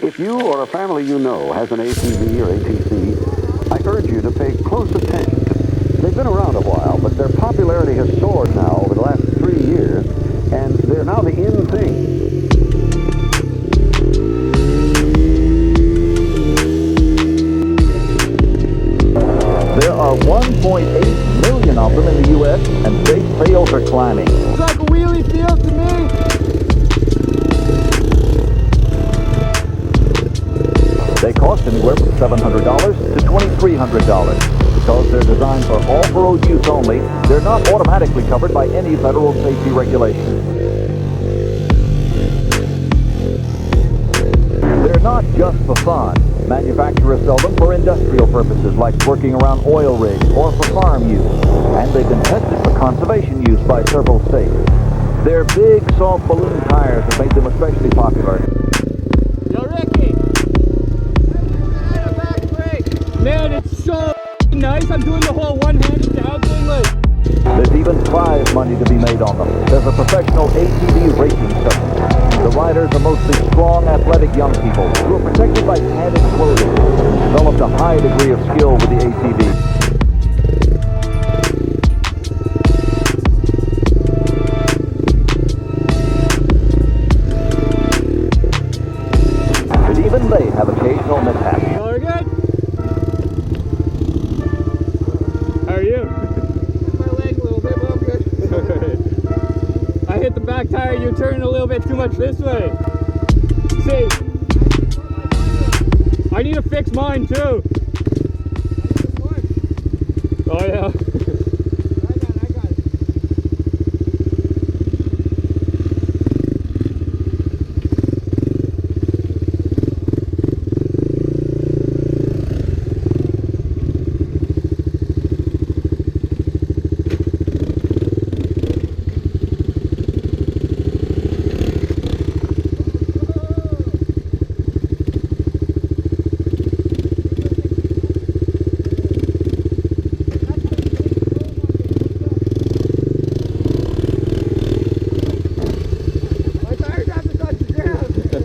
If you or a family you know has an ATV or ATC, I urge you to pay close attention. They've been around a while, but their popularity has soared now over the last 3 years, and they're now the in thing. There are 1.8 million of them in the U.S., and state sales are climbing. It's like a wheelie field to me. They cost anywhere from $700 to $2,300. Because they're designed for off-road use only, they're not automatically covered by any federal safety regulations. They're not just for fun. Manufacturers sell them for industrial purposes like working around oil rigs or for farm use. And they've been tested for conservation use by several states. Their big soft balloon tires have made them especially popular. Yo, Ricky! Back brake! Man, it's so nice. I'm doing the whole one-handed down thing like... There's even prize money to be made on them. There's a professional ATV racing circuit. The riders are mostly strong, athletic young people who are protected by padded clothing and developed a high degree of skill with the ATV. But even they have occasional mishaps. Y'all are good? How are you? My leg a little bit, but I'm good. I hit the back tire, you turn a little bit too much this way. See, I need to fix mine too. Oh yeah.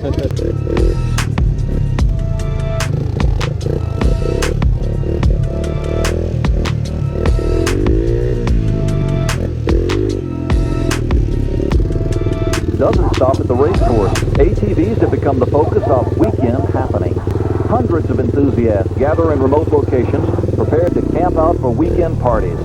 I got it. Doesn't stop at the race course. ATVs have become the focus of weekend happenings. Hundreds of enthusiasts gather in remote locations, prepared to camp out for weekend parties.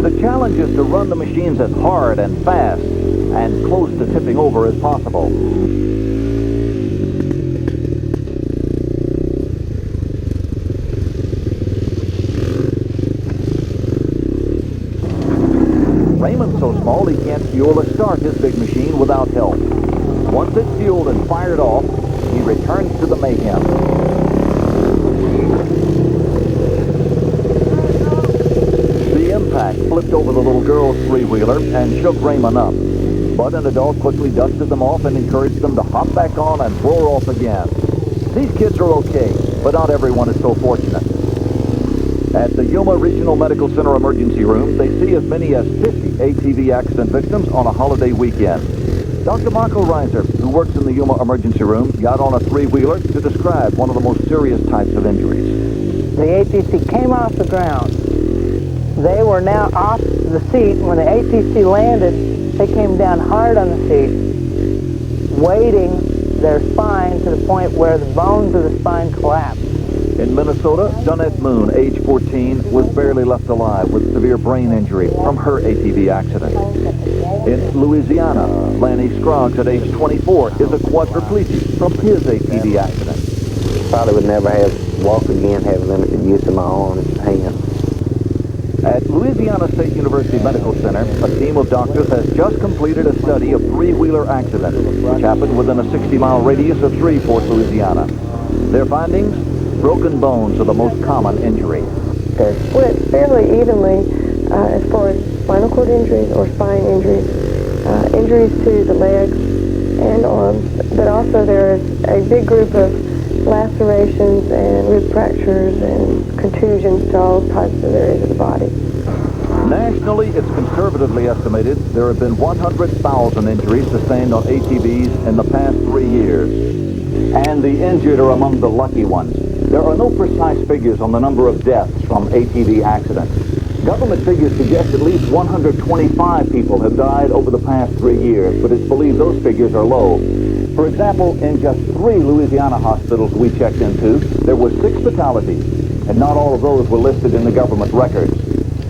The challenge is to run the machines as hard and fast and close to tipping over as possible. Raymond's so small he can't fuel or start his big machine without help. Once it's fueled and fired off, he returns to the mayhem. The impact flipped over the little girl's 3-wheeler and shook Raymond up. But an adult quickly dusted them off and encouraged them to hop back on and roar off again. These kids are okay, but not everyone is so fortunate. At the Yuma Regional Medical Center emergency room, they see as many as 50 ATV accident victims on a holiday weekend. Dr. Marco Reiser, who works in the Yuma emergency room, got on a 3-wheeler to describe one of the most serious types of injuries. The ATC came off the ground. They were now off the seat. When the ATC landed, they came down hard on the seat, weighting their spine to the point where the bones of the spine collapsed. In Minnesota, Donette Moon, age 14, was barely left alive with severe brain injury from her ATV accident. In Louisiana, Lanny Scroggs, at age 24, is a quadriplegic from his ATV accident. Probably would never walk again, have limited use of my arms and hands. At Louisiana State University Medical Center, a team of doctors has just completed a study of 3-wheeler accidents, which happened within a 60-mile radius of Shreveport, Louisiana. Their findings? Broken bones are the most common injury. They're split fairly evenly as far as spinal cord injuries or spine injuries, injuries to the legs and arms, but also there is a big group of lacerations and rib fractures and contusions to all types of areas of the body. Nationally, it's conservatively estimated there have been 100,000 injuries sustained on ATVs in the past 3 years. And the injured are among the lucky ones. There are no precise figures on the number of deaths from ATV accidents. Government figures suggest at least 125 people have died over the past 3 years, but it's believed those figures are low. For example, in just 3 Louisiana hospitals we checked into, there were 6 fatalities, and not all of those were listed in the government records.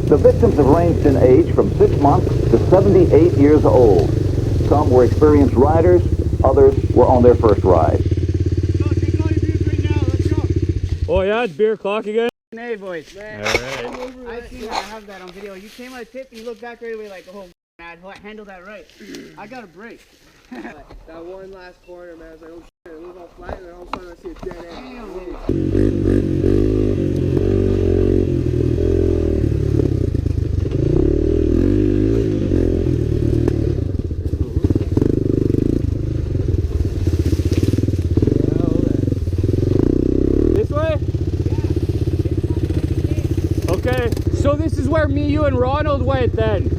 The victims have ranged in age from 6 months to 78 years old. Some were experienced riders, others were on their first ride. Oh yeah, it's beer o'clock again? Hey boys. Alright. I seen that, I have that on video. You came on a tip and you looked back right away like, oh, I handled that right. I got a break. That one last corner, man, I was like, oh shit, I move all flat, and then all of a sudden I see a dead end. This way? Okay, so this is where me, you, and Ronald went then.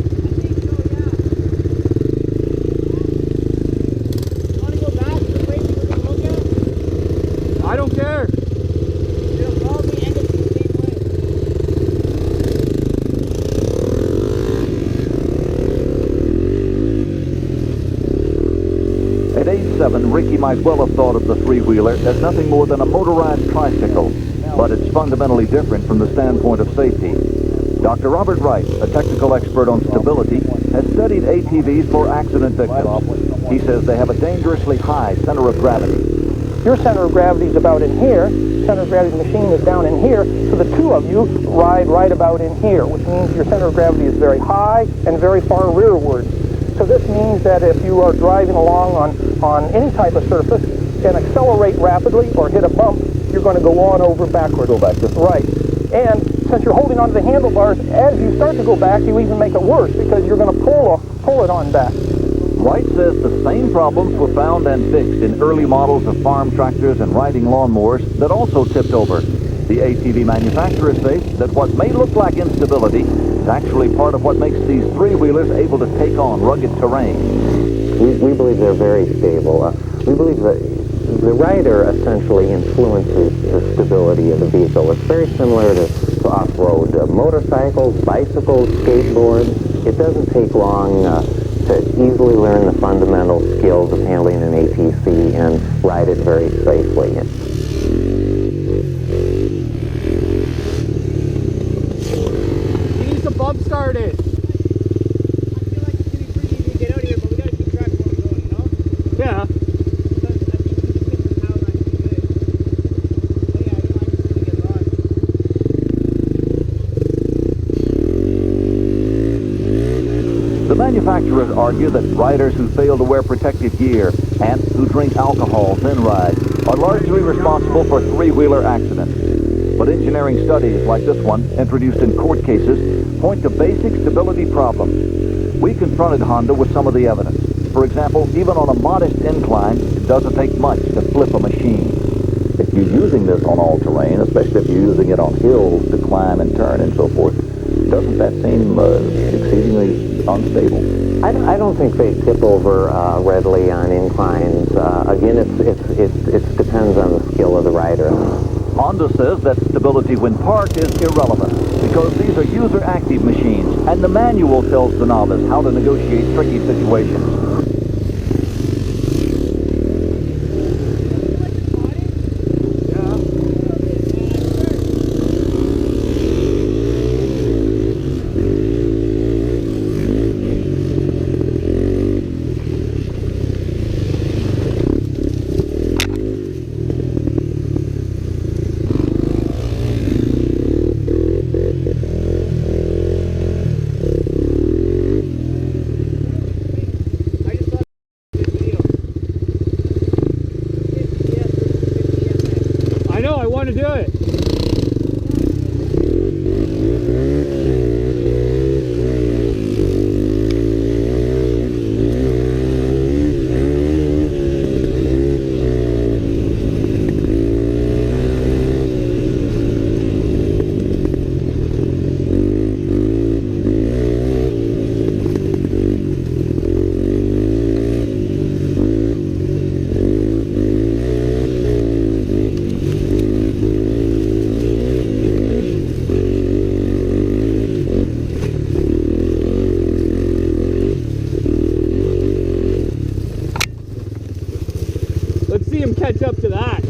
I don't care. At age 7, Ricky might well have thought of the 3-wheeler as nothing more than a motorized tricycle, but it's fundamentally different from the standpoint of safety. Dr. Robert Wright, a technical expert on stability, has studied ATVs for accident victims. He says they have a dangerously high center of gravity. Your center of gravity is about in here. Center of gravity machine is down in here. So the two of you ride right about in here, which means your center of gravity is very high and very far rearward. So this means that if you are driving along on any type of surface and accelerate rapidly or hit a bump, you're going to go on over backward. Go back this way. Right. And since you're holding onto the handlebars, as you start to go back, you even make it worse because you're going to pull it on back. Wright says the same problems were found and fixed in early models of farm tractors and riding lawnmowers that also tipped over. The ATV manufacturers say that what may look like instability is actually part of what makes these 3-wheelers able to take on rugged terrain. We believe they're very stable. We believe that the rider essentially influences the stability of the vehicle. It's very similar to off-road motorcycles, bicycles, skateboards. It doesn't take long to easily learn the fundamental skills of handling an ATC and ride it very safely. He needs to bump start it. I feel like it's going to be pretty easy to get out of here, but we got to keep track of where we're going, you know? Yeah. Because I think we can get the power line pretty good. But yeah, I don't like to get lost. The manufacturers argue that riders who fail to wear protective gear and who drink alcohol then ride are largely responsible for 3-wheeler accidents. But engineering studies like this one, introduced in court cases, point to basic stability problems. We confronted Honda with some of the evidence. For example, even on a modest incline, it doesn't take much to flip a machine. If you're using this on all terrain, especially if you're using it on hills to climb and turn and so forth, doesn't that seem exceedingly unstable? I don't think they tip over readily on inclines. Again, it depends on the skill of the rider. Honda says that stability when parked is irrelevant because these are user-active machines and the manual tells the novice how to negotiate tricky situations. I it. Let's see him catch up to that.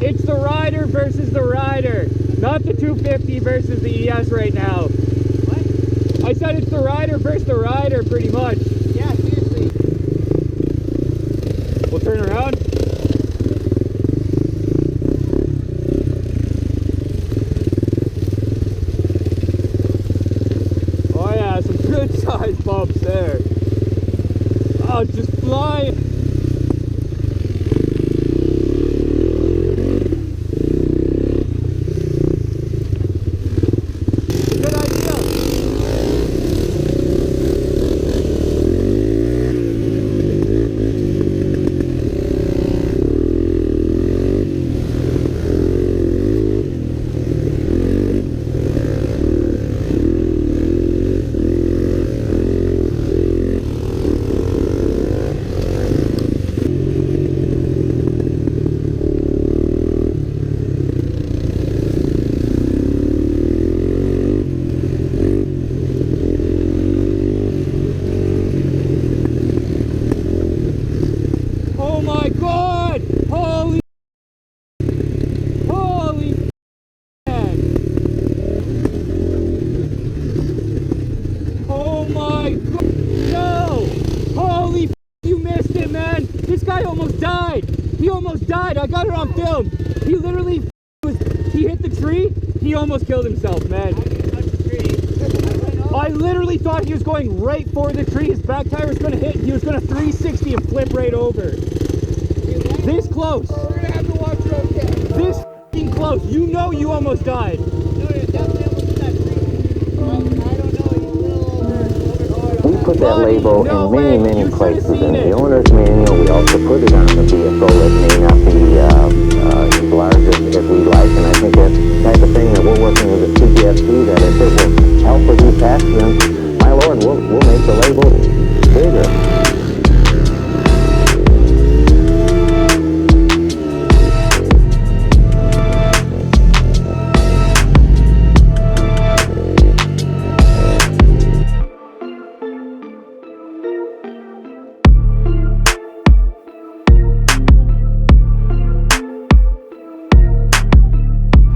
It's the rider versus the rider, not the 250 versus the ES right now. What? I said it's the rider versus the rider, pretty much. Yeah, seriously. We'll turn around. Oh yeah, some good sized bumps there. Oh, just flying. Good idea. Oh my God! Holy man! Oh my God! No! Holy you missed it, man! This guy almost died! He almost died! I got it on film! He literally he hit the tree, he almost killed himself, man. I literally thought he was going right for the tree. His back tire was going to hit. He was going to 360 and flip right over. This close. We're gonna have to watch road cam. This f***ing close. You know you almost died. No, you're definitely almost in that tree. I don't know, he's a little over. We put that Buddy, label no in way. many You should've places seen in it. the owner's manual. We also put it on the vehicle. It may not be as large as we'd like, and I think that's the type of thing that we're working with the CPSC, that if it will help with these accidents, my lord, we'll make the label bigger.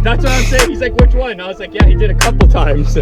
That's what I'm saying. He's like, which one? I was like, yeah, he did a couple times.